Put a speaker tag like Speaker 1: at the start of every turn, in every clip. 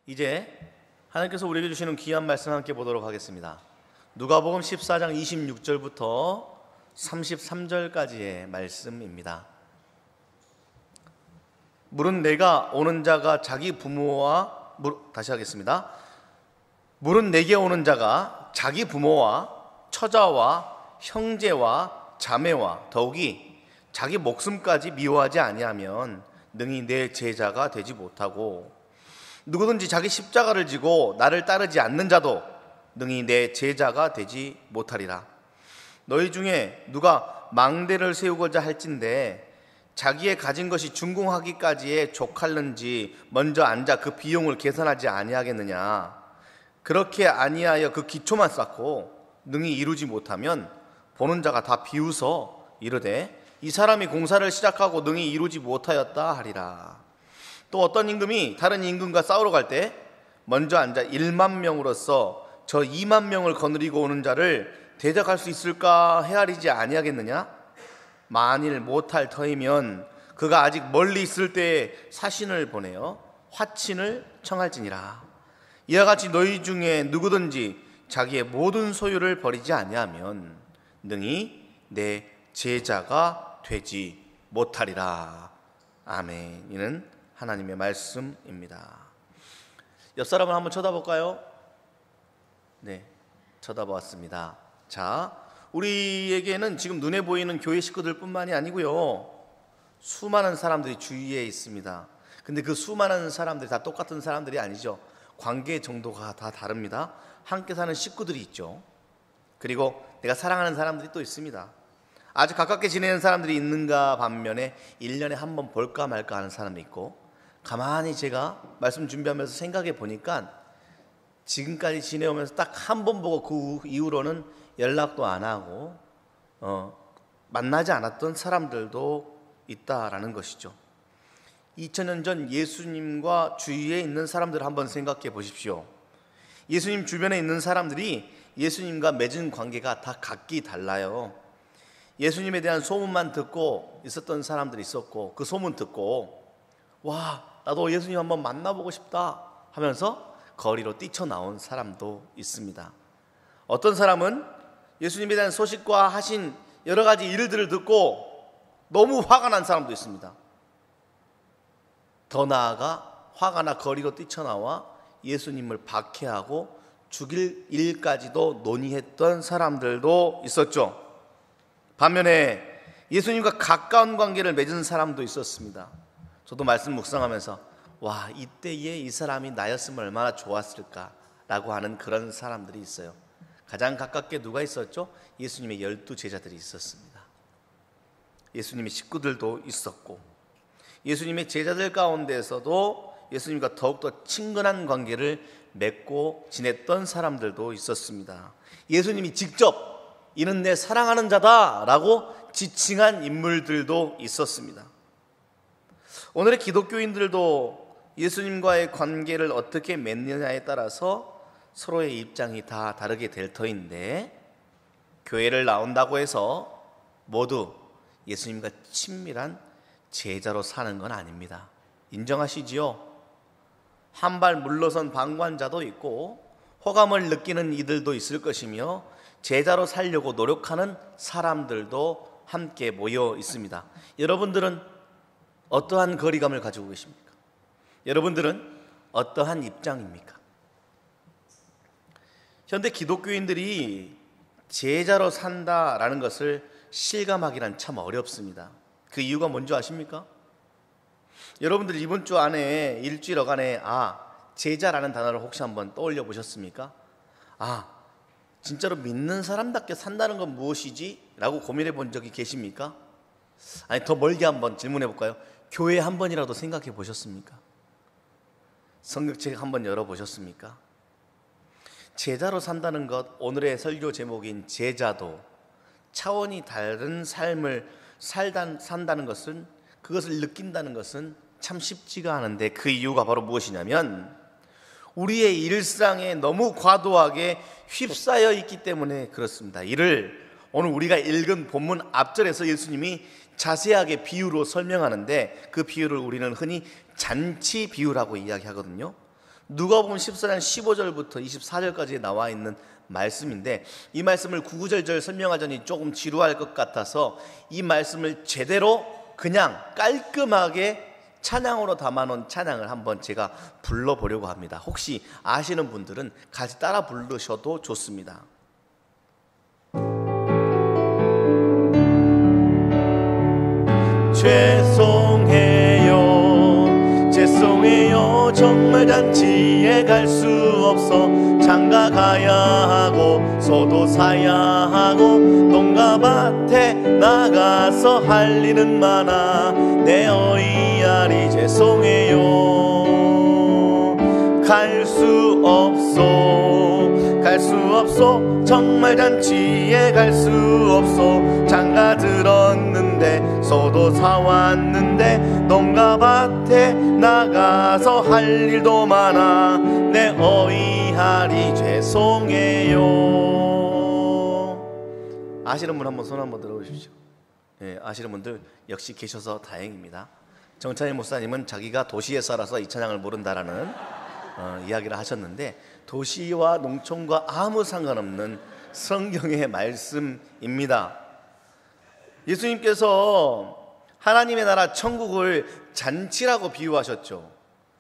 Speaker 1: 이제 하나님께서 우리에게 주시는 귀한 말씀 함께 보도록 하겠습니다. 누가복음 14장 26절부터 33절까지의 말씀입니다. 물은 내가 오는 자가 자기 부모와 다시 하겠습니다. 물은 내게 오는 자가 자기 부모와 처자와 형제와 자매와 더욱이 자기 목숨까지 미워하지 아니하면 능히 내 제자가 되지 못하고, 누구든지 자기 십자가를 지고 나를 따르지 않는 자도 능히 내 제자가 되지 못하리라. 너희 중에 누가 망대를 세우고자 할진대 자기의 가진 것이 준공하기까지에 족할는지 먼저 앉아 그 비용을 계산하지 아니하겠느냐. 그렇게 아니하여 그 기초만 쌓고 능히 이루지 못하면 보는 자가 다 비웃어 이르되 이 사람이 공사를 시작하고 능히 이루지 못하였다 하리라. 또 어떤 임금이 다른 임금과 싸우러 갈 때 먼저 앉아 1만 명으로서 저 2만 명을 거느리고 오는 자를 대적할 수 있을까 헤아리지 아니하겠느냐. 만일 못할 터이면 그가 아직 멀리 있을 때에 사신을 보내어 화친을 청할지니라. 이와 같이 너희 중에 누구든지 자기의 모든 소유를 버리지 아니하면 능히 내 제자가 되지 못하리라. 아멘. 이는 하나님의 말씀입니다. 옆 사람을 한번 쳐다볼까요? 네, 쳐다보았습니다. 자, 우리에게는 지금 눈에 보이는 교회 식구들 뿐만이 아니고요, 수많은 사람들이 주위에 있습니다. 근데 그 수많은 사람들이 다 똑같은 사람들이 아니죠. 관계 정도가 다 다릅니다. 함께 사는 식구들이 있죠. 그리고 내가 사랑하는 사람들이 또 있습니다. 아주 가깝게 지내는 사람들이 있는가 반면에 1년에 한 번 볼까 말까 하는 사람이 있고, 가만히 제가 말씀 준비하면서 생각해 보니까 지금까지 지내오면서 딱 한 번 보고 그 이후로는 연락도 안 하고 만나지 않았던 사람들도 있다라는 것이죠. 2000년 전 예수님과 주위에 있는 사람들을 한번 생각해 보십시오. 예수님 주변에 있는 사람들이 예수님과 맺은 관계가 다 각기 달라요. 예수님에 대한 소문만 듣고 있었던 사람들이 있었고, 그 소문 듣고 와, 나도 예수님 한번 만나보고 싶다 하면서 거리로 뛰쳐나온 사람도 있습니다. 어떤 사람은 예수님에 대한 소식과 하신 여러 가지 일들을 듣고 너무 화가 난 사람도 있습니다. 더 나아가 화가 나 거리로 뛰쳐나와 예수님을 박해하고 죽일 일까지도 논의했던 사람들도 있었죠. 반면에 예수님과 가까운 관계를 맺은 사람도 있었습니다. 저도 말씀 묵상하면서 와, 이때에 이 사람이 나였으면 얼마나 좋았을까라고 하는 그런 사람들이 있어요. 가장 가깝게 누가 있었죠? 예수님의 12 제자들이 있었습니다. 예수님의 식구들도 있었고, 예수님의 제자들 가운데에서도 예수님과 더욱더 친근한 관계를 맺고 지냈던 사람들도 있었습니다. 예수님이 직접 이는 내 사랑하는 자다 라고 지칭한 인물들도 있었습니다. 오늘의 기독교인들도 예수님과의 관계를 어떻게 맺느냐에 따라서 서로의 입장이 다 다르게 될 터인데, 교회를 나온다고 해서 모두 예수님과 친밀한 제자로 사는 건 아닙니다. 인정하시지요? 한 발 물러선 방관자도 있고 호감을 느끼는 이들도 있을 것이며, 제자로 살려고 노력하는 사람들도 함께 모여 있습니다. 여러분들은 어떠한 거리감을 가지고 계십니까? 여러분들은 어떠한 입장입니까? 현대 기독교인들이 제자로 산다라는 것을 실감하기란 참 어렵습니다. 그 이유가 뭔지 아십니까? 여러분들 이번 주 안에 일주일 어간에 제자라는 단어를 혹시 한번 떠올려 보셨습니까? 진짜로 믿는 사람답게 산다는 건 무엇이지? 라고 고민해 본 적이 계십니까? 아니, 더 멀게 한번 질문해 볼까요? 교회 한 번이라도 생각해 보셨습니까? 성경책 한번 열어보셨습니까? 제자로 산다는 것, 오늘의 설교 제목인 제자도 차원이 다른 삶을 산다는 것은, 그것을 느낀다는 것은 참 쉽지가 않은데, 그 이유가 바로 무엇이냐면 우리의 일상에 너무 과도하게 휩싸여 있기 때문에 그렇습니다. 이를 오늘 우리가 읽은 본문 앞절에서 예수님이 자세하게 비유로 설명하는데, 그 비유를 우리는 흔히 잔치 비유라고 이야기하거든요. 누가복음 14장 15절부터 24절까지 나와 있는 말씀인데, 이 말씀을 구구절절 설명하자니 조금 지루할 것 같아서 이 말씀을 제대로 그냥 깔끔하게 찬양으로 담아놓은 찬양을 한번 제가 불러보려고 합니다. 혹시 아시는 분들은 같이 따라 부르셔도 좋습니다. 죄송해요, 죄송해요, 정말 잔치에 갈 수 없어. 장가 가야 하고 소도 사야 하고 농가밭에 나가서 할 일은 많아. 내 어이야리 죄송해요, 갈 수 없어, 갈 수 없어, 정말 잔치에 갈 수 없어. 장가 들었는데 소도 사왔는데 농가밭에 나가서 할 일도 많아. 내 어이하리 죄송해요. 아시는 분 한번 손 한번 들어보십시오. 네, 아시는 분들 역시 계셔서 다행입니다. 정찬희 목사님은 자기가 도시에 살아서 이 찬양을 모른다라는 이야기를 하셨는데, 도시와 농촌과 아무 상관없는 성경의 말씀입니다. 예수님께서 하나님의 나라 천국을 잔치라고 비유하셨죠.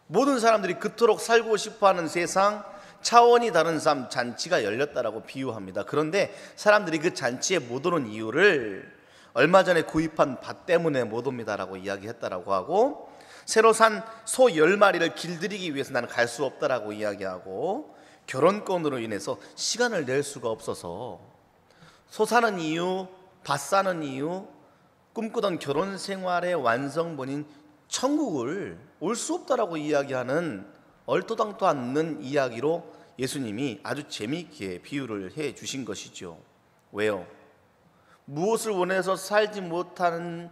Speaker 1: 모든 사람들이 그토록 살고 싶어하는 세상, 차원이 다른 삶, 잔치가 열렸다라고 비유합니다. 그런데 사람들이 그 잔치에 못 오는 이유를 얼마 전에 구입한 밭 때문에 못 옵니다라고 이야기했다라고 하고, 새로 산 소 10마리를 길들이기 위해서 나는 갈 수 없다라고 이야기하고, 결혼권으로 인해서 시간을 낼 수가 없어서 소 사는 이유, 밭 사는 이유, 꿈꾸던 결혼 생활의 완성본인 천국을 올 수 없다라고 이야기하는 얼토당토 않는 이야기로 예수님이 아주 재미있게 비유를 해 주신 것이죠. 왜요? 무엇을 원해서 살지 못하는,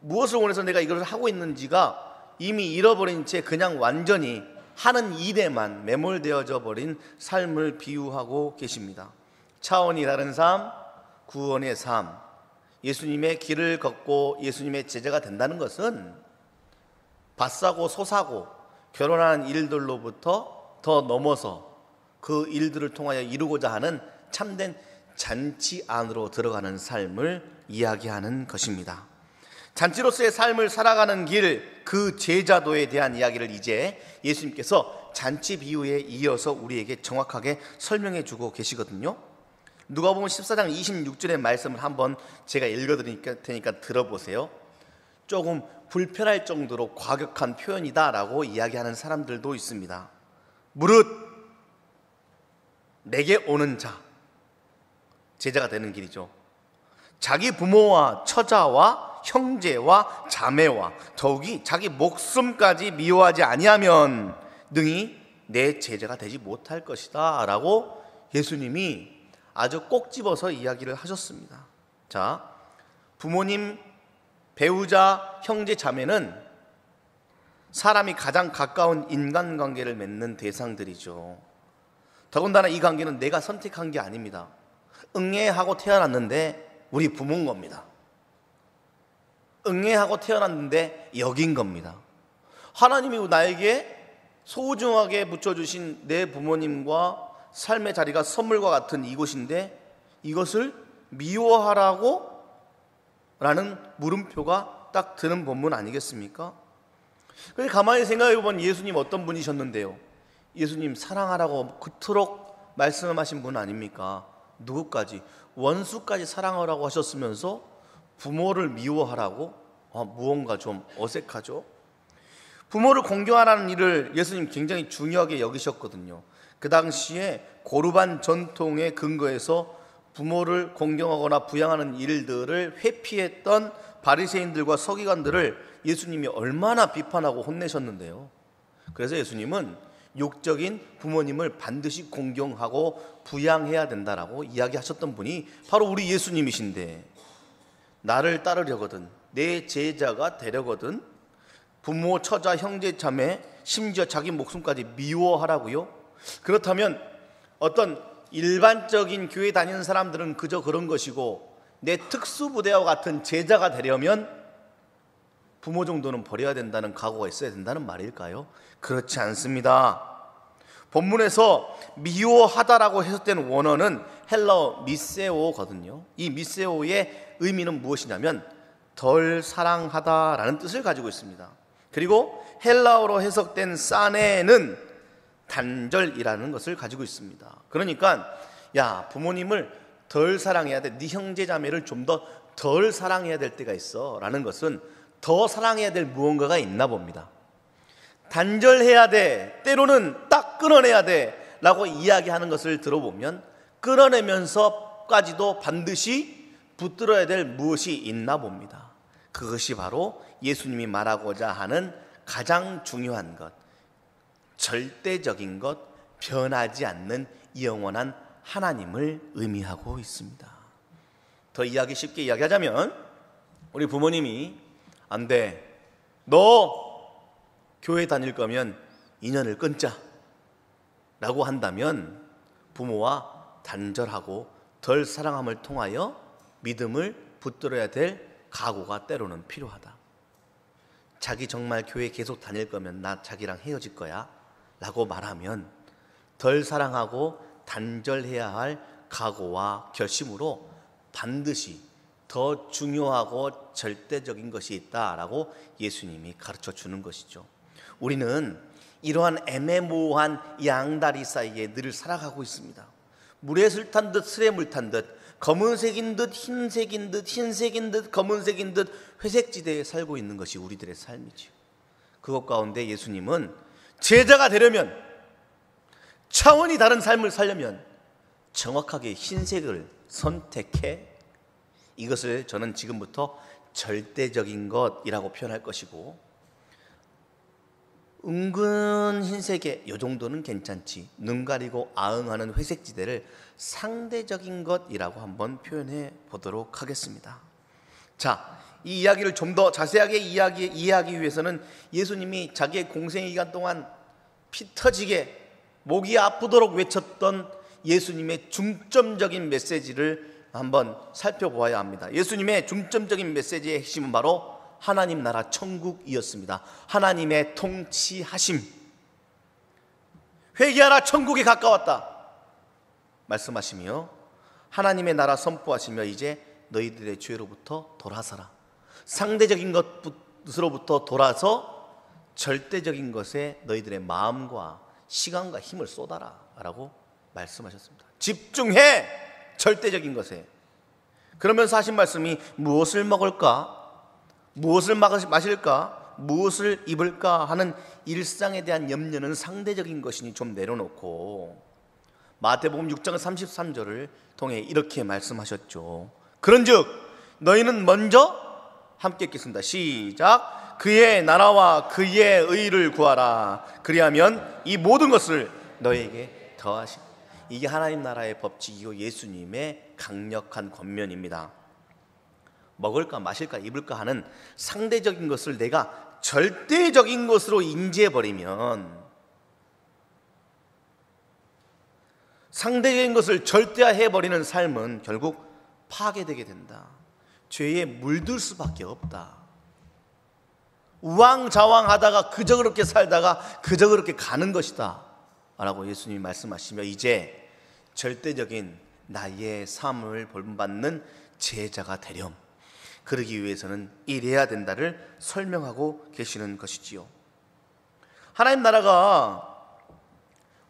Speaker 1: 무엇을 원해서 내가 이걸 하고 있는지가 이미 잃어버린 채 그냥 완전히 하는 일에만 매몰되어져 버린 삶을 비유하고 계십니다. 차원이 다른 삶, 구원의 삶, 예수님의 길을 걷고 예수님의 제자가 된다는 것은 밭 사고 소 사고 결혼하는 일들로부터 더 넘어서 그 일들을 통하여 이루고자 하는 참된 잔치 안으로 들어가는 삶을 이야기하는 것입니다. 잔치로서의 삶을 살아가는 길, 그 제자도에 대한 이야기를 이제 예수님께서 잔치 비유에 이어서 우리에게 정확하게 설명해 주고 계시거든요. 누가복음 14장 26절의 말씀을 한번 제가 읽어드릴 테니까 들어보세요. 조금 불편할 정도로 과격한 표현이다라고 이야기하는 사람들도 있습니다. 무릇 내게 오는 자, 제자가 되는 길이죠. 자기 부모와 처자와 형제와 자매와 더욱이 자기 목숨까지 미워하지 아니하면 능히 내 제자가 되지 못할 것이다 라고 예수님이 아주 꼭 집어서 이야기를 하셨습니다. 자, 부모님, 배우자, 형제, 자매는 사람이 가장 가까운 인간관계를 맺는 대상들이죠. 더군다나 이 관계는 내가 선택한 게 아닙니다. 응애하고 태어났는데 우리 부모인 겁니다. 응애하고 태어났는데 여긴 겁니다. 하나님이 나에게 소중하게 붙여주신 내 부모님과 삶의 자리가 선물과 같은 이곳인데 이것을 미워하라고 라는 물음표가 딱 드는 본문 아니겠습니까? 그런데 가만히 생각해 보면 예수님 어떤 분이셨는데요? 예수님 사랑하라고 그토록 말씀하신 분 아닙니까? 누구까지? 원수까지 사랑하라고 하셨으면서 부모를 미워하라고? 무언가 좀 어색하죠? 부모를 공경하라는 일을 예수님 굉장히 중요하게 여기셨거든요. 그 당시에 고르반 전통의 근거에서 부모를 공경하거나 부양하는 일들을 회피했던 바리새인들과 서기관들을 예수님이 얼마나 비판하고 혼내셨는데요. 그래서 예수님은 육적인 부모님을 반드시 공경하고 부양해야 된다라고 이야기하셨던 분이 바로 우리 예수님이신데, 나를 따르려거든, 내 제자가 되려거든 부모, 처자, 형제, 자매, 심지어 자기 목숨까지 미워하라고요? 그렇다면 어떤 일반적인 교회 다니는 사람들은 그저 그런 것이고, 내 특수부대와 같은 제자가 되려면 부모 정도는 버려야 된다는 각오가 있어야 된다는 말일까요? 그렇지 않습니다. 본문에서 미워하다라고 해석된 원어는 헬라어 미세오거든요. 이 미세오의 의미는 무엇이냐면 덜 사랑하다라는 뜻을 가지고 있습니다. 그리고 헬라어로 해석된 사네는 단절이라는 것을 가지고 있습니다. 그러니까 야, 부모님을 덜 사랑해야 돼. 네 형제 자매를 좀 더 덜 사랑해야 될 때가 있어 라는 것은 더 사랑해야 될 무언가가 있나 봅니다. 단절해야 돼, 때로는 딱 끊어내야 돼 라고 이야기하는 것을 들어보면 끊어내면서까지도 반드시 붙들어야 될 무엇이 있나 봅니다. 그것이 바로 예수님이 말하고자 하는 가장 중요한 것, 절대적인 것, 변하지 않는 영원한 하나님을 의미하고 있습니다. 더 쉽게 이야기하자면 우리 부모님이 안 돼, 너 교회 다닐 거면 인연을 끊자 라고 한다면 부모와 단절하고 덜 사랑함을 통하여 믿음을 붙들어야 될 각오가 때로는 필요하다. 자기 정말 교회 계속 다닐 거면 나 자기랑 헤어질 거야 라고 말하면 덜 사랑하고 단절해야 할 각오와 결심으로 반드시 더 중요하고 절대적인 것이 있다라고 예수님이 가르쳐 주는 것이죠. 우리는 이러한 애매모호한 양다리 사이에 늘 살아가고 있습니다. 물에 술 탄 듯 술에 물 탄 듯, 검은색인 듯 흰색인 듯 흰색인 듯 검은색인 듯 회색지대에 살고 있는 것이 우리들의 삶이죠. 그것 가운데 예수님은 제자가 되려면, 차원이 다른 삶을 살려면 정확하게 흰색을 선택해, 이것을 저는 지금부터 절대적인 것이라고 표현할 것이고, 은근 흰색의 요 정도는 괜찮지, 눈 가리고 아응하는 회색지대를 상대적인 것이라고 한번 표현해 보도록 하겠습니다. 자, 이 이야기를 좀 더 자세하게 이해하기 위해서는 예수님이 자기의 공생 기간 동안 피 터지게 목이 아프도록 외쳤던 예수님의 중점적인 메시지를 한번 살펴보아야 합니다. 예수님의 중점적인 메시지의 핵심은 바로 하나님 나라 천국이었습니다. 하나님의 통치하심. 회개하라, 천국이 가까웠다 말씀하시며 하나님의 나라 선포하시며 이제 너희들의 죄로부터 돌아서라. 상대적인 것으로부터 돌아서 절대적인 것에 너희들의 마음과 시간과 힘을 쏟아라 라고 말씀하셨습니다. 집중해, 절대적인 것에. 그러면서 하신 말씀이 무엇을 먹을까, 무엇을 마실까, 무엇을 입을까 하는 일상에 대한 염려는 상대적인 것이니 좀 내려놓고 마태복음 6장 33절을 통해 이렇게 말씀하셨죠. 그런즉 너희는 먼저, 함께 읽겠습니다. 시작. 그의 나라와 그의 의를 구하라. 그리하면 이 모든 것을 너희에게 더하시라. 이게 하나님 나라의 법칙이고 예수님의 강력한 권면입니다. 먹을까 마실까 입을까 하는 상대적인 것을 내가 절대적인 것으로 인지해버리면, 상대적인 것을 절대화해버리는 삶은 결국 파괴되게 된다. 죄에 물들 수밖에 없다. 우왕좌왕하다가 그저 그렇게 살다가 그저 그렇게 가는 것이다 라고 예수님이 말씀하시며 이제 절대적인 나의 삶을 본받는 제자가 되렴. 그러기 위해서는 이래야 된다를 설명하고 계시는 것이지요. 하나님 나라가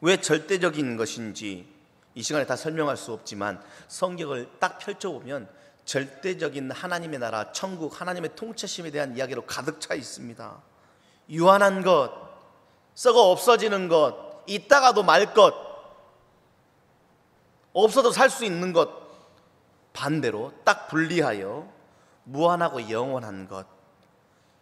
Speaker 1: 왜 절대적인 것인지 이 시간에 다 설명할 수 없지만 성경을 딱 펼쳐보면 절대적인 하나님의 나라, 천국, 하나님의 통치심에 대한 이야기로 가득 차 있습니다. 유한한 것, 썩어 없어지는 것, 있다가도 말 것, 없어도 살 수 있는 것, 반대로 딱 분리하여 무한하고 영원한 것,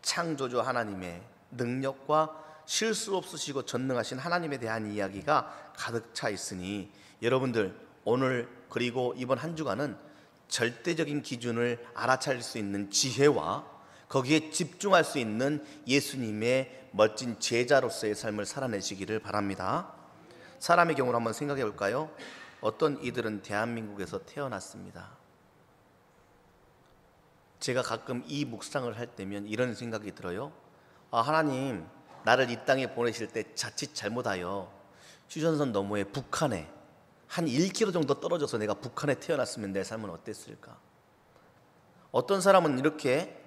Speaker 1: 창조주 하나님의 능력과 실수 없으시고 전능하신 하나님에 대한 이야기가 가득 차 있으니 여러분들 오늘 그리고 이번 한 주간은 절대적인 기준을 알아차릴 수 있는 지혜와 거기에 집중할 수 있는 예수님의 멋진 제자로서의 삶을 살아내시기를 바랍니다. 사람의 경우로 한번 생각해 볼까요? 어떤 이들은 대한민국에서 태어났습니다. 제가 가끔 이 묵상을 할 때면 이런 생각이 들어요. 하나님, 나를 이 땅에 보내실 때 자칫 잘못하여 휴전선 너머에 북한에 한 1km 정도 떨어져서 내가 북한에 태어났으면 내 삶은 어땠을까? 어떤 사람은 이렇게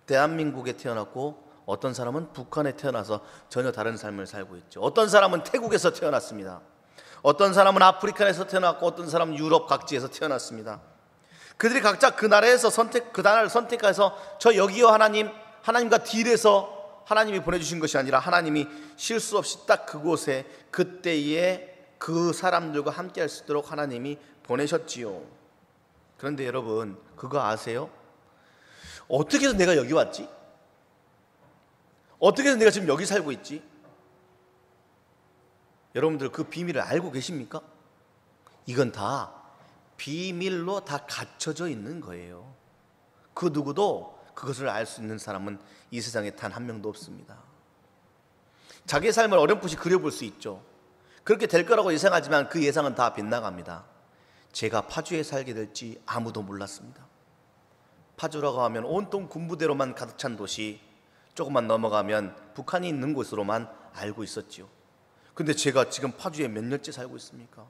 Speaker 1: 대한민국에 태어났고 어떤 사람은 북한에 태어나서 전혀 다른 삶을 살고 있죠. 어떤 사람은 태국에서 태어났습니다. 어떤 사람은 아프리카에서 태어났고 어떤 사람은 유럽 각지에서 태어났습니다. 그들이 각자 그 나라에서 그 나라를 선택해서 저 여기요 하나님, 하나님과 딜해서 하나님이 보내주신 것이 아니라 하나님이 실수 없이 딱 그곳에 그때에 그 사람들과 함께 할 수 있도록 하나님이 보내셨지요. 그런데 여러분 그거 아세요? 어떻게 해서 내가 여기 왔지? 어떻게 해서 내가 지금 여기 살고 있지? 여러분들 그 비밀을 알고 계십니까? 이건 다 비밀로 다 갖춰져 있는 거예요. 그 누구도 그것을 알 수 있는 사람은 이 세상에 단 한 명도 없습니다. 자기의 삶을 어렴풋이 그려볼 수 있죠. 그렇게 될 거라고 예상하지만 그 예상은 다 빗나갑니다. 제가 파주에 살게 될지 아무도 몰랐습니다. 파주라고 하면 온통 군부대로만 가득 찬 도시, 조금만 넘어가면 북한이 있는 곳으로만 알고 있었지요. 근데 제가 지금 파주에 몇 년째 살고 있습니까?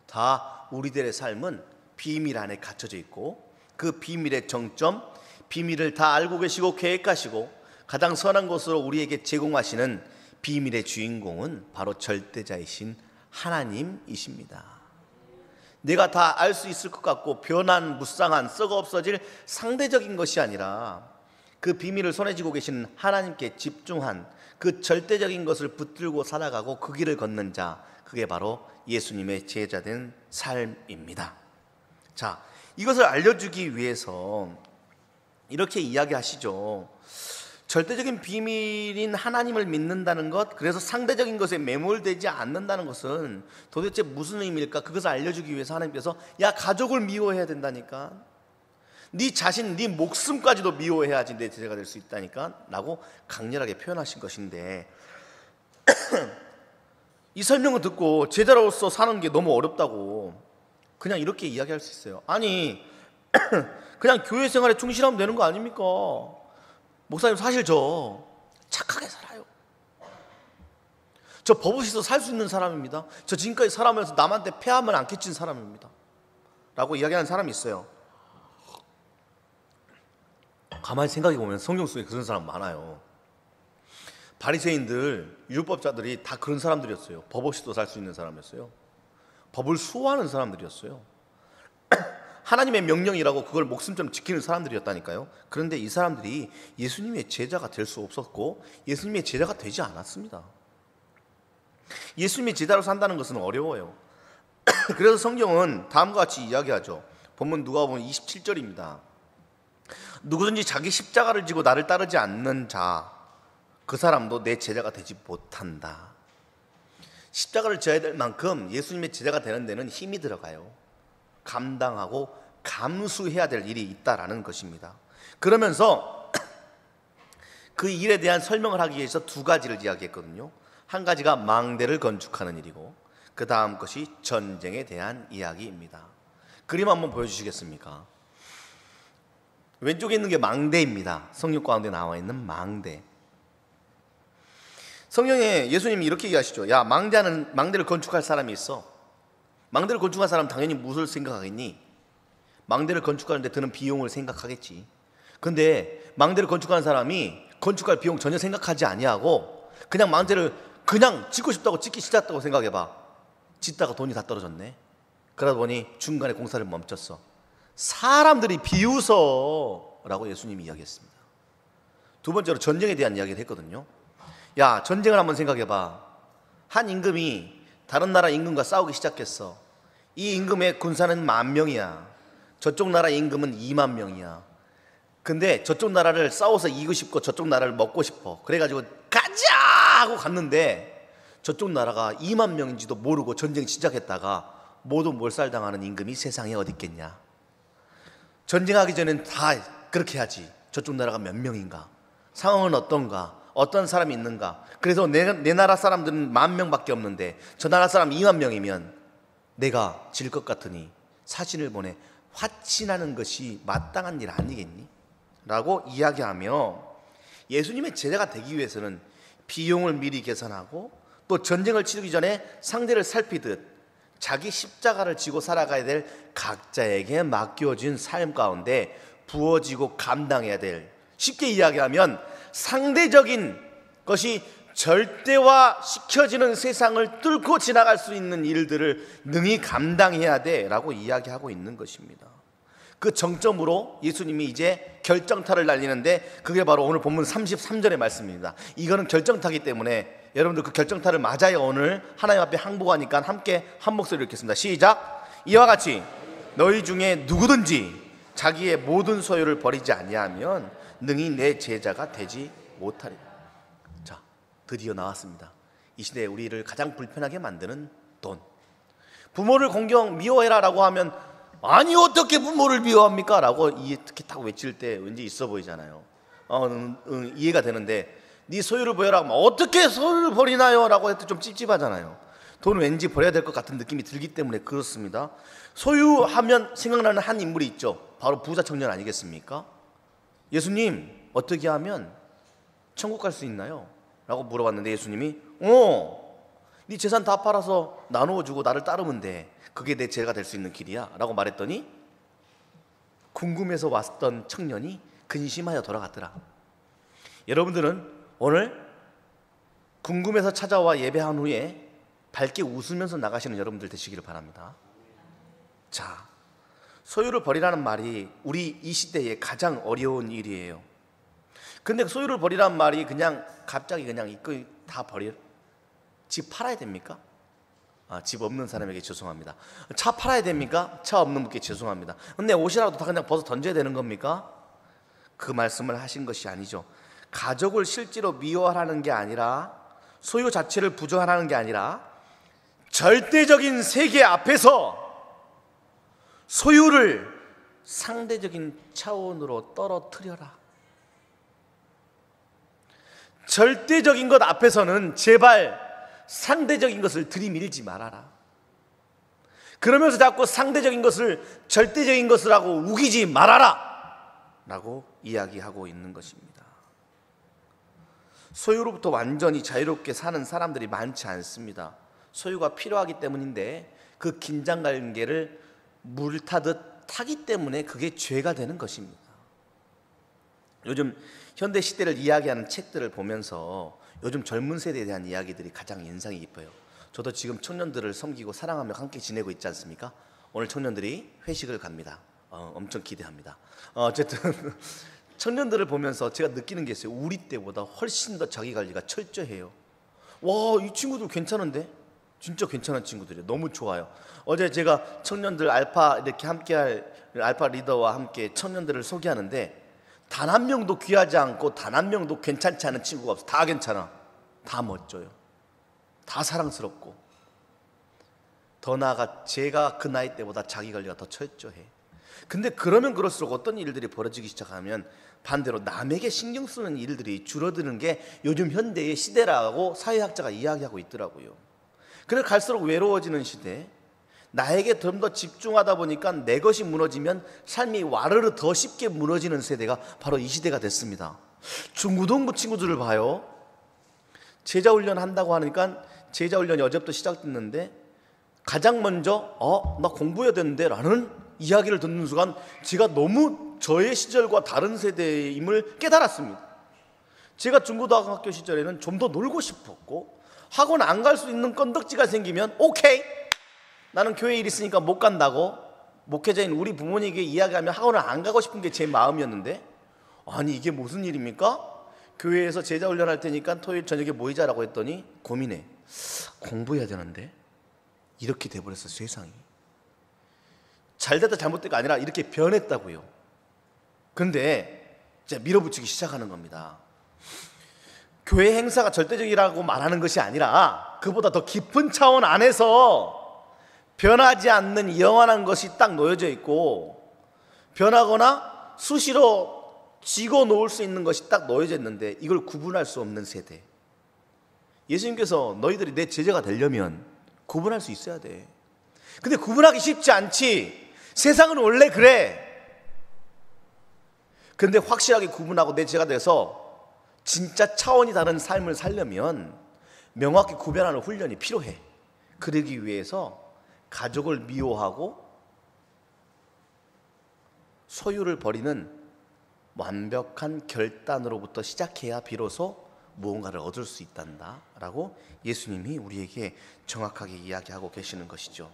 Speaker 1: 다 우리들의 삶은 비밀 안에 갇혀져 있고 그 비밀의 정점, 비밀을 다 알고 계시고 계획하시고 가장 선한 것으로 우리에게 제공하시는 비밀의 주인공은 바로 절대자이신 하나님이십니다. 내가 다 알 수 있을 것 같고 변한, 무쌍한, 썩어 없어질 상대적인 것이 아니라 그 비밀을 손에 쥐고 계신 하나님께 집중한 그 절대적인 것을 붙들고 살아가고 그 길을 걷는 자, 그게 바로 예수님의 제자된 삶입니다. 자, 이것을 알려주기 위해서 이렇게 이야기하시죠. 절대적인 비밀인 하나님을 믿는다는 것, 그래서 상대적인 것에 매몰되지 않는다는 것은 도대체 무슨 의미일까? 그것을 알려주기 위해서 하나님께서 야, 가족을 미워해야 된다니까, 네 자신, 네 목숨까지도 미워해야지 내 제자가 될 수 있다니까 라고 강렬하게 표현하신 것인데 이 설명을 듣고 제자로서 사는 게 너무 어렵다고 그냥 이렇게 이야기할 수 있어요. 아니 그냥 교회 생활에 충실하면 되는 거 아닙니까? 목사님, 사실 저 착하게 살아요. 저 버릇있어 살 수 있는 사람입니다. 저 지금까지 살아오면서 남한테 폐함을 안 끼친 사람입니다 라고 이야기하는 사람이 있어요. 가만히 생각해 보면 성경 속에 그런 사람 많아요. 바리새인들, 율법자들이 다 그런 사람들이었어요. 법 없이도 살 수 있는 사람이었어요. 법을 수호하는 사람들이었어요. 하나님의 명령이라고 그걸 목숨처럼 지키는 사람들이었다니까요. 그런데 이 사람들이 예수님의 제자가 될 수 없었고 예수님의 제자가 되지 않았습니다. 예수님의 제자로 산다는 것은 어려워요. 그래서 성경은 다음과 같이 이야기하죠. 본문 누가복음 27절입니다. 누구든지 자기 십자가를 지고 나를 따르지 않는 자, 그 사람도 내 제자가 되지 못한다. 십자가를 져야 될 만큼 예수님의 제자가 되는 데는 힘이 들어가요. 감당하고 감수해야 될 일이 있다라는 것입니다. 그러면서 그 일에 대한 설명을 하기 위해서 두 가지를 이야기했거든요. 한 가지가 망대를 건축하는 일이고 그 다음 것이 전쟁에 대한 이야기입니다. 그림 한번 보여주시겠습니까? 왼쪽에 있는 게 망대입니다. 성경 가운데 나와 있는 망대. 성경에 예수님이 이렇게 얘기하시죠. 야, 망대를 건축할 사람이 있어. 망대를 건축한 사람 당연히 무엇을 생각하겠니? 망대를 건축하는데 드는 비용을 생각하겠지. 근데 망대를 건축하는 사람이 건축할 비용 전혀 생각하지 아니하고 그냥 망대를 그냥 짓고 싶다고 짓기 시작했다고 생각해봐. 짓다가 돈이 다 떨어졌네. 그러다 보니 중간에 공사를 멈췄어. 사람들이 비웃어라고 예수님이 이야기했습니다. 두 번째로 전쟁에 대한 이야기를 했거든요. 야, 전쟁을 한번 생각해봐. 한 임금이 다른 나라 임금과 싸우기 시작했어. 이 임금의 군사는 10,000명이야. 저쪽 나라 임금은 20,000명이야. 근데 저쪽 나라를 싸워서 이기고 싶고 저쪽 나라를 먹고 싶어. 그래가지고 가자 하고 갔는데 저쪽 나라가 20,000명인지도 모르고 전쟁 시작했다가 모두 몰살당하는 임금이 세상에 어디 있겠냐. 전쟁하기 전엔 다 그렇게 하지. 저쪽 나라가 몇 명인가, 상황은 어떤가, 어떤 사람이 있는가. 그래서 내 나라 사람들은 10,000명밖에 없는데 저 나라 사람 20,000명이면 내가 질 것 같으니 사신을 보내 화친하는 것이 마땅한 일 아니겠니? 라고 이야기하며 예수님의 제자가 되기 위해서는 비용을 미리 계산하고 또 전쟁을 치르기 전에 상대를 살피듯 자기 십자가를 지고 살아가야 될 각자에게 맡겨진 삶 가운데 부어지고 감당해야 될, 쉽게 이야기하면 상대적인 것이 절대화 시켜지는 세상을 뚫고 지나갈 수 있는 일들을 능히 감당해야 돼라고 이야기하고 있는 것입니다. 그 정점으로 예수님이 이제 결정타를 날리는데 그게 바로 오늘 본문 33절의 말씀입니다. 이거는 결정타기 때문에 여러분들 그 결정타를 맞아야 오늘 하나님 앞에 항복하니까 함께 한 목소리로 읽겠습니다. 시작. 이와 같이 너희 중에 누구든지 자기의 모든 소유를 버리지 아니하면 능히 내 제자가 되지 못하리라. 자, 드디어 나왔습니다. 이 시대에 우리를 가장 불편하게 만드는 돈. 부모를 공경 미워해라 라고 하면 아니 어떻게 부모를 미워합니까? 라고 특히 딱 외칠 때 왠지 있어 보이잖아요. 이해가 되는데 네 소유를 버려라 하면 어떻게 소유를 버리나요? 라고 해도 좀 찝찝하잖아요. 돈은 왠지 버려야 될 것 같은 느낌이 들기 때문에 그렇습니다. 소유하면 생각나는 한 인물이 있죠. 바로 부자 청년 아니겠습니까? 예수님 어떻게 하면 천국 갈 수 있나요? 라고 물어봤는데 예수님이 네 재산 다 팔아서 나누어주고 나를 따르면 돼. 그게 내 제자가 될 수 있는 길이야 라고 말했더니 궁금해서 왔던 청년이 근심하여 돌아갔더라. 여러분들은 오늘 궁금해서 찾아와 예배한 후에 밝게 웃으면서 나가시는 여러분들 되시기를 바랍니다. 자, 소유를 버리라는 말이 우리 이 시대에 가장 어려운 일이에요. 근데 소유를 버리라는 말이 그냥 갑자기 그냥 이거 다 버려? 집 팔아야 됩니까? 집 없는 사람에게 죄송합니다. 차 팔아야 됩니까? 차 없는 분께 죄송합니다. 근데 옷이라도 다 그냥 벗어 던져야 되는 겁니까? 그 말씀을 하신 것이 아니죠. 가족을 실제로 미워하라는 게 아니라 소유 자체를 부정하라는 게 아니라 절대적인 세계 앞에서 소유를 상대적인 차원으로 떨어뜨려라. 절대적인 것 앞에서는 제발 상대적인 것을 들이밀지 말아라. 그러면서 자꾸 상대적인 것을 절대적인 것이라고 우기지 말아라 라고 이야기하고 있는 것입니다. 소유로부터 완전히 자유롭게 사는 사람들이 많지 않습니다. 소유가 필요하기 때문인데 그 긴장관계를 물 타듯 타기 때문에 그게 죄가 되는 것입니다. 요즘 현대 시대를 이야기하는 책들을 보면서 요즘 젊은 세대에 대한 이야기들이 가장 인상이 깊어요. 저도 지금 청년들을 섬기고 사랑하며 함께 지내고 있지 않습니까? 오늘 청년들이 회식을 갑니다. 엄청 기대합니다. 어쨌든 청년들을 보면서 제가 느끼는 게 있어요. 우리 때보다 훨씬 더 자기관리가 철저해요. 와, 이 친구들 괜찮은데? 진짜 괜찮은 친구들이에요. 너무 좋아요. 어제 제가 청년들 알파 이렇게 함께할 알파 리더와 함께 청년들을 소개하는데 단 한 명도 귀하지 않고 단 한 명도 괜찮지 않은 친구가 없어. 다 괜찮아. 다 멋져요. 다 사랑스럽고. 더 나아가 제가 그 나이 때보다 자기관리가 더 철저해. 근데 그러면 그럴수록 어떤 일들이 벌어지기 시작하면 반대로 남에게 신경 쓰는 일들이 줄어드는 게 요즘 현대의 시대라고 사회학자가 이야기하고 있더라고요. 그래서 갈수록 외로워지는 시대, 나에게 좀 더 집중하다 보니까 내 것이 무너지면 삶이 와르르 더 쉽게 무너지는 세대가 바로 이 시대가 됐습니다. 중고등부 친구들을 봐요. 제자훈련 한다고 하니까 제자훈련이 어제부터 시작됐는데 가장 먼저 나 공부해야 되는데 라는 이야기를 듣는 순간 제가 너무 저의 시절과 다른 세대임을 깨달았습니다. 제가 중고등학교 시절에는 좀 더 놀고 싶었고 학원 안 갈 수 있는 건덕지가 생기면 오케이, 나는 교회 일 있으니까 못 간다고 목회자인 우리 부모님에게 이야기하면 학원을 안 가고 싶은 게 제 마음이었는데, 아니 이게 무슨 일입니까? 교회에서 제자 훈련할 테니까 토요일 저녁에 모이자라고 했더니 고민해. 공부해야 되는데 이렇게 돼버렸어. 세상이 잘됐다 잘못됐가 아니라 이렇게 변했다고요. 근데 이제 밀어붙이기 시작하는 겁니다. 교회 행사가 절대적이라고 말하는 것이 아니라 그보다 더 깊은 차원 안에서 변하지 않는 영원한 것이 딱 놓여져 있고 변하거나 수시로 지고 놓을 수 있는 것이 딱 놓여져 있는데 이걸 구분할 수 없는 세대. 예수님께서 너희들이 내 제자가 되려면 구분할 수 있어야 돼. 근데 구분하기 쉽지 않지. 세상은 원래 그래. 근데 확실하게 구분하고 내 제자가 돼서 진짜 차원이 다른 삶을 살려면 명확히 구별하는 훈련이 필요해. 그러기 위해서 가족을 미워하고 소유를 버리는 완벽한 결단으로부터 시작해야 비로소 무언가를 얻을 수 있단다 라고 예수님이 우리에게 정확하게 이야기하고 계시는 것이죠.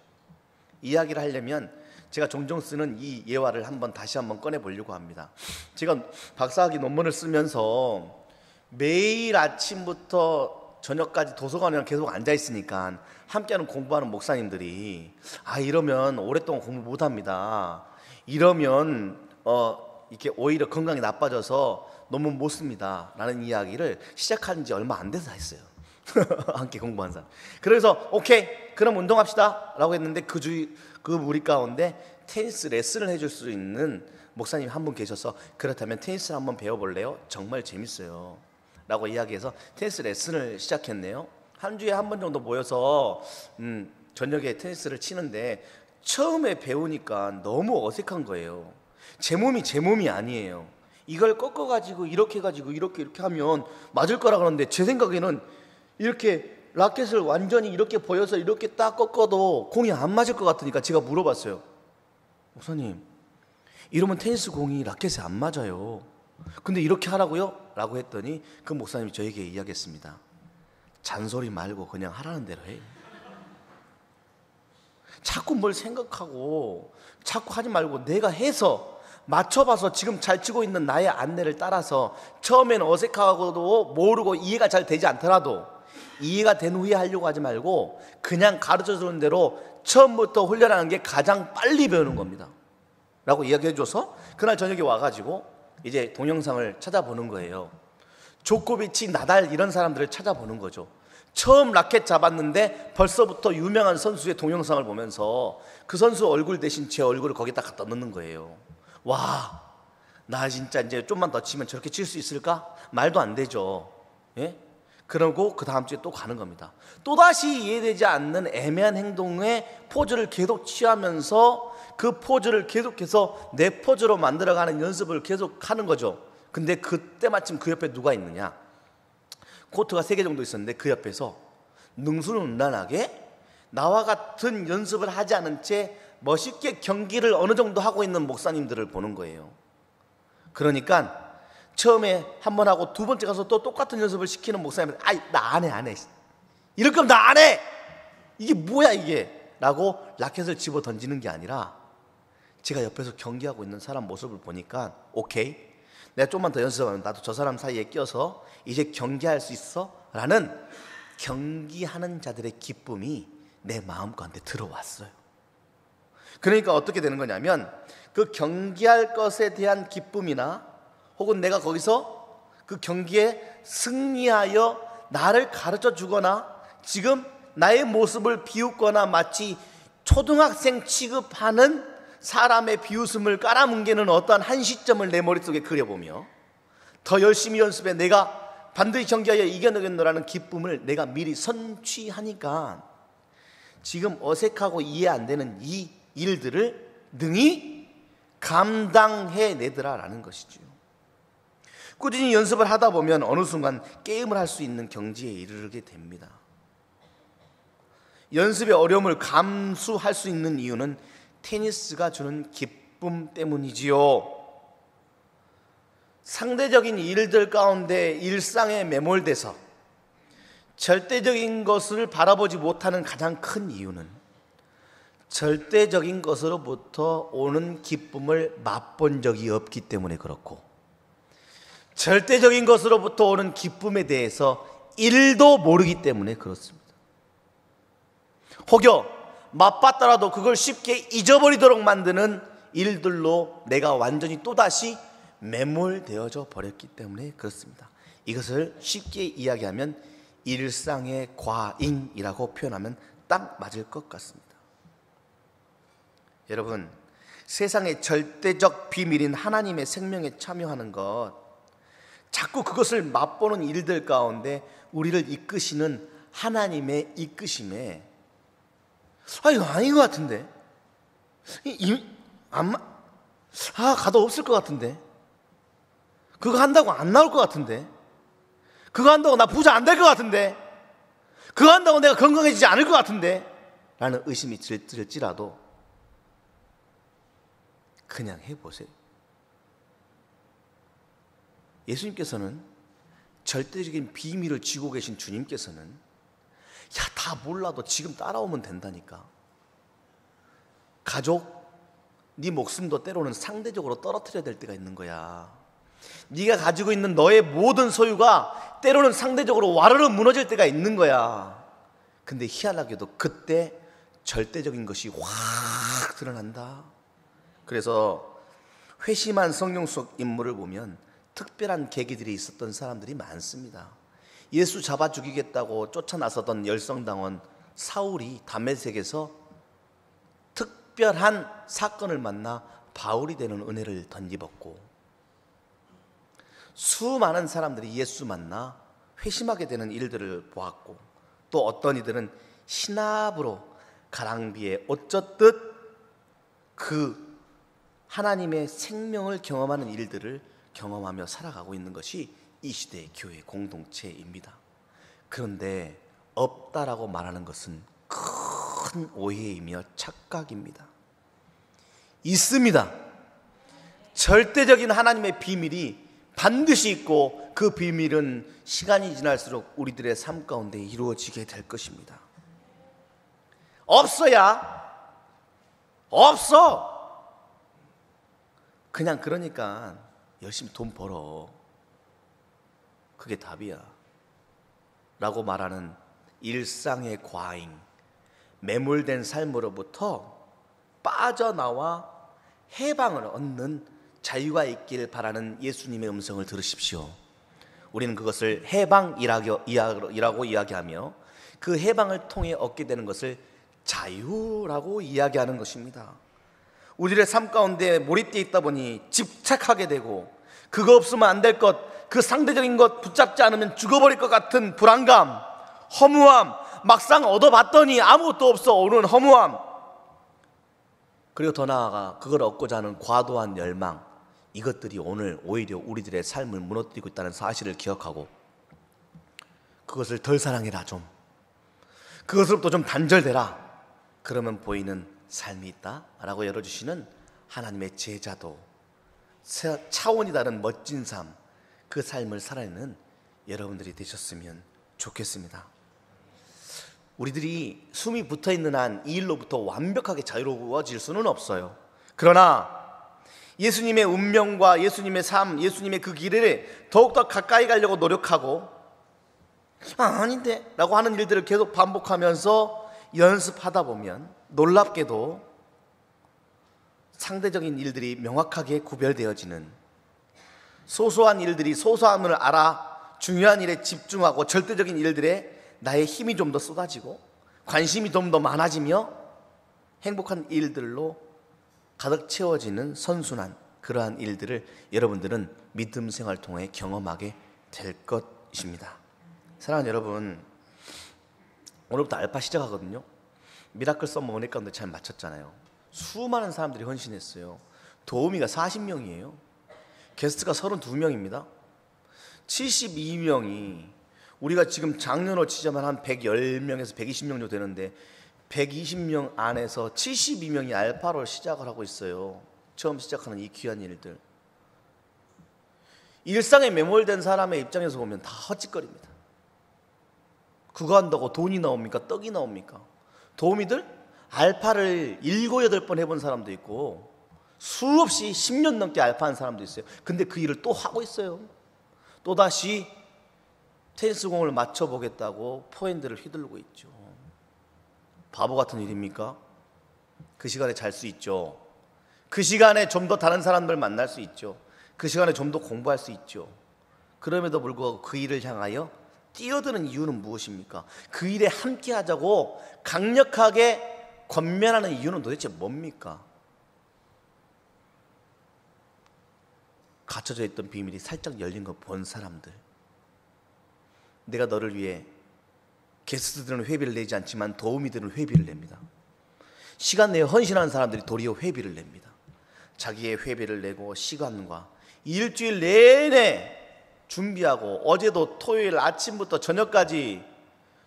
Speaker 1: 이야기를 하려면 제가 종종 쓰는 이 예화를 다시 한번 꺼내보려고 합니다. 제가 박사학위 논문을 쓰면서 매일 아침부터 저녁까지 도서관에 계속 앉아있으니까 함께하는 공부하는 목사님들이 이러면 오랫동안 공부 못합니다. 이러면 이렇게 오히려 건강이 나빠져서 논문 못 씁니다 라는 이야기를 시작한 지 얼마 안 돼서 했어요. 함께 공부한 사람. 그래서 오케이 그럼 운동합시다 라고 했는데 그 무리 가운데 테니스 레슨을 해줄 수 있는 목사님 한 분 계셔서 그렇다면 테니스를 한번 배워볼래요? 정말 재밌어요 라고 이야기해서 테니스 레슨을 시작했네요. 한 주에 한 번 정도 모여서 저녁에 테니스를 치는데 처음에 배우니까 너무 어색한 거예요. 제 몸이 아니에요. 이걸 꺾어가지고 이렇게 해가지고 이렇게 하면 맞을 거라 그러는데 제 생각에는 이렇게 라켓을 완전히 이렇게 보여서 이렇게 딱 꺾어도 공이 안 맞을 것 같으니까 제가 물어봤어요. 목사님, 이러면 테니스 공이 라켓에 안 맞아요. 근데 이렇게 하라고요? 라고 했더니 그 목사님이 저에게 이야기했습니다. 잔소리 말고 그냥 하라는 대로 해. 자꾸 뭘 생각하고 자꾸 하지 말고 내가 해서 맞춰봐서 지금 잘 치고 있는 나의 안내를 따라서 처음에는 어색하고도 모르고 이해가 잘 되지 않더라도 이해가 된 후에 하려고 하지 말고 그냥 가르쳐주는 대로 처음부터 훈련하는 게 가장 빨리 배우는 겁니다 라고 이야기해줘서 그날 저녁에 와가지고 이제 동영상을 찾아보는 거예요. 조코비치, 나달 이런 사람들을 찾아보는 거죠. 처음 라켓 잡았는데 벌써부터 유명한 선수의 동영상을 보면서 그 선수 얼굴 대신 제 얼굴을 거기다 갖다 넣는 거예요. 와, 나 진짜 이제 좀만 더 치면 저렇게 칠 수 있을까? 말도 안 되죠. 예? 그러고 그 다음 주에 또 가는 겁니다. 또다시 이해되지 않는 애매한 행동에 포즈를 계속 취하면서 그 포즈를 계속해서 내 포즈로 만들어가는 연습을 계속 하는 거죠. 근데 그때 마침 그 옆에 누가 있느냐? 코트가 3개 정도 있었는데 그 옆에서 능수능란하게 나와 같은 연습을 하지 않은 채 멋있게 경기를 어느 정도 하고 있는 목사님들을 보는 거예요. 그러니까 처음에 한 번 하고 두 번째 가서 또 똑같은 연습을 시키는 목사님들, 나 안 해. 이럴 거면 나 안 해. 이게 뭐야 이게? 라고 라켓을 집어 던지는 게 아니라 제가 옆에서 경기하고 있는 사람 모습을 보니까 오케이, 내가 좀만 더 연습하면 나도 저 사람 사이에 껴서 이제 경기할 수 있어 라는 경기하는 자들의 기쁨이 내 마음 가운데 들어왔어요. 그러니까 어떻게 되는 거냐면 그 경기할 것에 대한 기쁨이나 혹은 내가 거기서 그 경기에 승리하여 나를 가르쳐 주거나 지금 나의 모습을 비웃거나 마치 초등학생 취급하는 사람의 비웃음을 깔아뭉개는 어떠한 한 시점을 내 머릿속에 그려보며 더 열심히 연습해 내가 반드시 경기하여 이겨내겠노라는 기쁨을 내가 미리 선취하니까 지금 어색하고 이해 안 되는 이 일들을 능히 감당해내더라라는 것이죠. 꾸준히 연습을 하다 보면 어느 순간 게임을 할 수 있는 경지에 이르게 됩니다. 연습의 어려움을 감수할 수 있는 이유는 테니스가 주는 기쁨 때문이지요. 상대적인 일들 가운데 일상에 매몰돼서 절대적인 것을 바라보지 못하는 가장 큰 이유는 절대적인 것으로부터 오는 기쁨을 맛본 적이 없기 때문에 그렇고, 절대적인 것으로부터 오는 기쁨에 대해서 1도 모르기 때문에 그렇습니다. 혹여 맛봤더라도 그걸 쉽게 잊어버리도록 만드는 일들로 내가 완전히 또다시 매몰되어져 버렸기 때문에 그렇습니다. 이것을 쉽게 이야기하면 일상의 과잉이라고 표현하면 딱 맞을 것 같습니다. 여러분, 세상의 절대적 비밀인 하나님의 생명에 참여하는 것, 자꾸 그것을 맛보는 일들 가운데 우리를 이끄시는 하나님의 이끄심에 이거 아닌 것 같은데, 가도 없을 것 같은데, 그거 한다고 안 나올 것 같은데, 그거 한다고 나 부자 안 될 것 같은데, 그거 한다고 내가 건강해지지 않을 것 같은데 라는 의심이 들지라도 그냥 해보세요. 예수님께서는 절대적인 비밀을 쥐고 계신 주님께서는 야, 다 몰라도 지금 따라오면 된다니까. 가족, 네 목숨도 때로는 상대적으로 떨어뜨려야 될 때가 있는 거야. 네가 가지고 있는 너의 모든 소유가 때로는 상대적으로 와르르 무너질 때가 있는 거야. 근데 희한하게도 그때 절대적인 것이 확 드러난다. 그래서 회심한 성경 속 인물을 보면 특별한 계기들이 있었던 사람들이 많습니다. 예수 잡아 죽이겠다고 쫓아나서던 열성당원 사울이 다메섹에서 특별한 사건을 만나 바울이 되는 은혜를 덧입었고, 수많은 사람들이 예수 만나 회심하게 되는 일들을 보았고, 또 어떤 이들은 신압으로 가랑비에 어쩌듯 그 하나님의 생명을 경험하는 일들을 경험하며 살아가고 있는 것이 이 시대의 교회 공동체입니다. 그런데 없다라고 말하는 것은 큰 오해이며 착각입니다. 있습니다. 절대적인 하나님의 비밀이 반드시 있고, 그 비밀은 시간이 지날수록 우리들의 삶 가운데 이루어지게 될 것입니다. 없어야 없어. 그냥 그러니까 열심히 돈 벌어. 그게 답이야 라고 말하는 일상의 과잉, 매몰된 삶으로부터 빠져나와 해방을 얻는 자유가 있길 바라는 예수님의 음성을 들으십시오. 우리는 그것을 해방이라고 이야기하며, 그 해방을 통해 얻게 되는 것을 자유라고 이야기하는 것입니다. 우리의 삶 가운데 몰입되어 있다 보니 집착하게 되고, 그거 없으면 안 될 것, 그 상대적인 것 붙잡지 않으면 죽어버릴 것 같은 불안감, 허무함, 막상 얻어봤더니 아무것도 없어 오는 허무함, 그리고 더 나아가 그걸 얻고자 하는 과도한 열망, 이것들이 오늘 오히려 우리들의 삶을 무너뜨리고 있다는 사실을 기억하고, 그것을 덜 사랑해라, 좀 그것으로부터 좀 단절되라, 그러면 보이는 삶이 있다라고 열어주시는 하나님의 제자도, 차원이 다른 멋진 삶, 그 삶을 살아내는 여러분들이 되셨으면 좋겠습니다. 우리들이 숨이 붙어있는 한 이 일로부터 완벽하게 자유로워질 수는 없어요. 그러나 예수님의 운명과 예수님의 삶, 예수님의 그 길을 더욱더 가까이 가려고 노력하고, 아닌데 라고 하는 일들을 계속 반복하면서 연습하다 보면 놀랍게도 상대적인 일들이 명확하게 구별되어지는, 소소한 일들이 소소함을 알아 중요한 일에 집중하고 절대적인 일들에 나의 힘이 좀 더 쏟아지고 관심이 좀 더 많아지며 행복한 일들로 가득 채워지는 선순환, 그러한 일들을 여러분들은 믿음 생활을 통해 경험하게 될 것입니다. 사랑하는 여러분, 오늘부터 알파 시작하거든요. 미라클 썸머 은혜 가운데 잘 마쳤잖아요. 수많은 사람들이 헌신했어요. 도우미가 40명이에요. 게스트가 32명입니다. 72명이, 우리가 지금 작년으로 치자면 한 110명에서 120명 정도 되는데 120명 안에서 72명이 알파로 시작을 하고 있어요. 처음 시작하는 이 귀한 일들. 일상에 매몰된 사람의 입장에서 보면 다 헛짓거립니다. 그거 한다고 돈이 나옵니까? 떡이 나옵니까? 도우미들 알파를 7, 8번 해본 사람도 있고 수없이 10년 넘게 알파한 사람도 있어요. 근데 그 일을 또 하고 있어요. 또다시 테니스공을 맞춰보겠다고 포핸드를 휘두르고 있죠. 바보 같은 일입니까? 그 시간에 잘 수 있죠. 그 시간에 좀 더 다른 사람들 만날 수 있죠. 그 시간에 좀 더 공부할 수 있죠. 그럼에도 불구하고 그 일을 향하여 뛰어드는 이유는 무엇입니까? 그 일에 함께 하자고 강력하게 권면하는 이유는 도대체 뭡니까? 갇혀져 있던 비밀이 살짝 열린 거 본 사람들. 내가 너를 위해, 게스트들은 회비를 내지 않지만 도우미들은 회비를 냅니다. 시간 내에 헌신하는 사람들이 도리어 회비를 냅니다. 자기의 회비를 내고 시간과 일주일 내내 준비하고, 어제도 토요일 아침부터 저녁까지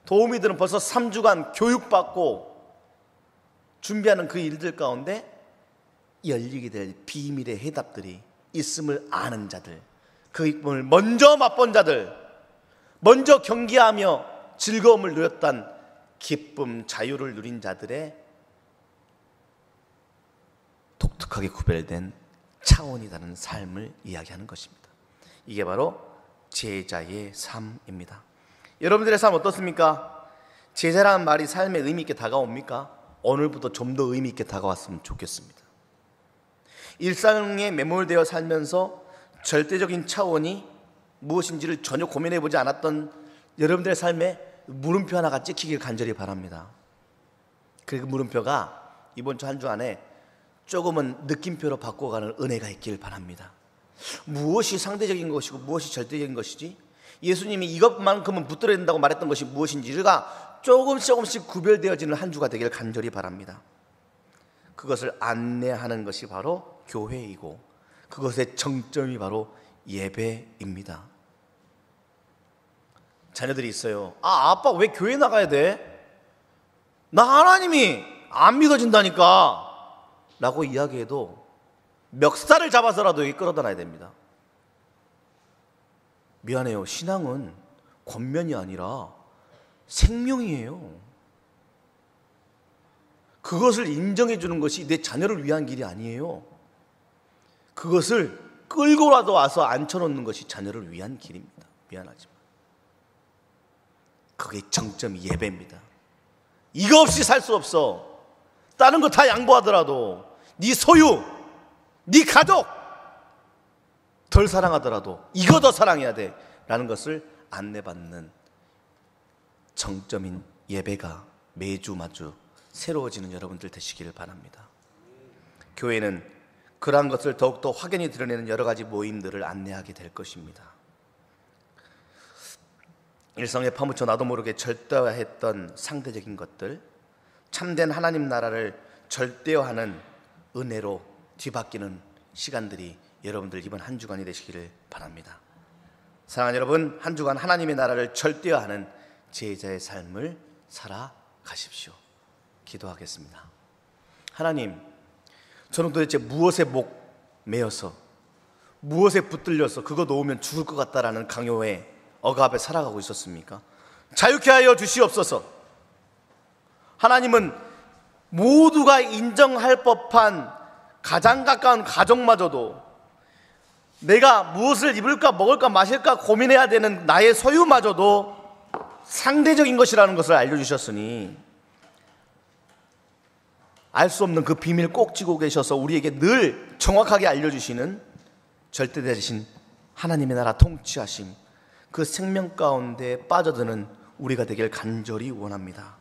Speaker 1: 도우미들은 벌써 3주간 교육받고 준비하는 그 일들 가운데 열리게 될 비밀의 해답들이 있음을 아는 자들, 그 기쁨을 먼저 맛본 자들, 먼저 경계하며 즐거움을 누렸던 기쁨, 자유를 누린 자들의 독특하게 구별된 차원이 다른 삶을 이야기하는 것입니다. 이게 바로 제자의 삶입니다. 여러분들의 삶 어떻습니까? 제자라는 말이 삶에 의미 있게 다가옵니까? 오늘부터 좀 더 의미 있게 다가왔으면 좋겠습니다. 일상에 매몰되어 살면서 절대적인 차원이 무엇인지를 전혀 고민해보지 않았던 여러분들의 삶에 물음표 하나가 찍히길 간절히 바랍니다. 그 물음표가 이번 주 한 주 안에 조금은 느낌표로 바꿔가는 은혜가 있길 바랍니다. 무엇이 상대적인 것이고 무엇이 절대적인 것이지? 예수님이 이것만큼은 붙들어야 된다고 말했던 것이 무엇인지가 조금씩 구별되어지는 한 주가 되길 간절히 바랍니다. 그것을 안내하는 것이 바로 교회이고 그것의 정점이 바로 예배입니다. 자녀들이 있어요. 아빠 왜 교회 나가야 돼? 나 하나님이 안 믿어진다니까 라고 이야기해도 멱살을 잡아서라도 끌어다녀야 됩니다. 미안해요. 신앙은 권면이 아니라 생명이에요. 그것을 인정해 주는 것이 내 자녀를 위한 길이 아니에요. 그것을 끌고라도 와서 앉혀놓는 것이 자녀를 위한 길입니다. 미안하지만 그게 정점이 예배입니다. 이거 없이 살 수 없어. 다른 거 다 양보하더라도 네 소유, 네 가족 덜 사랑하더라도 이거 더 사랑해야 돼 라는 것을 안내받는 정점인 예배가 매주 새로워지는 여러분들 되시기를 바랍니다. 교회는 그러한 것을 더욱더 확연히 드러내는 여러 가지 모임들을 안내하게 될 것입니다. 일상에 파묻혀 나도 모르게 절대화했던 상대적인 것들, 참된 하나님 나라를 절대화하는 은혜로 뒤바뀌는 시간들이 여러분들 이번 한 주간이 되시기를 바랍니다. 사랑하는 여러분, 한 주간 하나님의 나라를 절대화하는 제자의 삶을 살아가십시오. 기도하겠습니다. 하나님, 저는 도대체 무엇에 목 매여서 무엇에 붙들려서 그거 놓으면 죽을 것 같다라는 강요의 억압에 살아가고 있었습니까? 자유케 하여 주시옵소서. 하나님은 모두가 인정할 법한 가장 가까운 가족마저도 내가 무엇을 입을까 먹을까 마실까 고민해야 되는 나의 소유마저도 상대적인 것이라는 것을 알려주셨으니 알 수 없는 그 비밀 꼭 쥐고 계셔서 우리에게 늘 정확하게 알려주시는 절대되신 하나님의 나라 통치하심, 그 생명 가운데 빠져드는 우리가 되길 간절히 원합니다.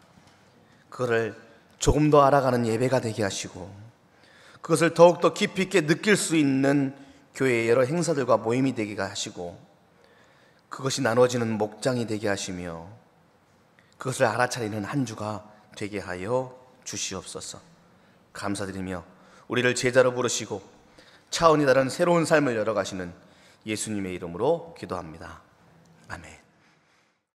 Speaker 1: 그거를 조금 더 알아가는 예배가 되게 하시고 그것을 더욱더 깊이 있게 느낄 수 있는 교회의 여러 행사들과 모임이 되게 하시고 그것이 나눠지는 목장이 되게 하시며 그것을 알아차리는 한 주가 되게 하여 주시옵소서. 감사드리며 우리를 제자로 부르시고 차원이 다른 새로운 삶을 열어가시는 예수님의 이름으로 기도합니다. 아멘.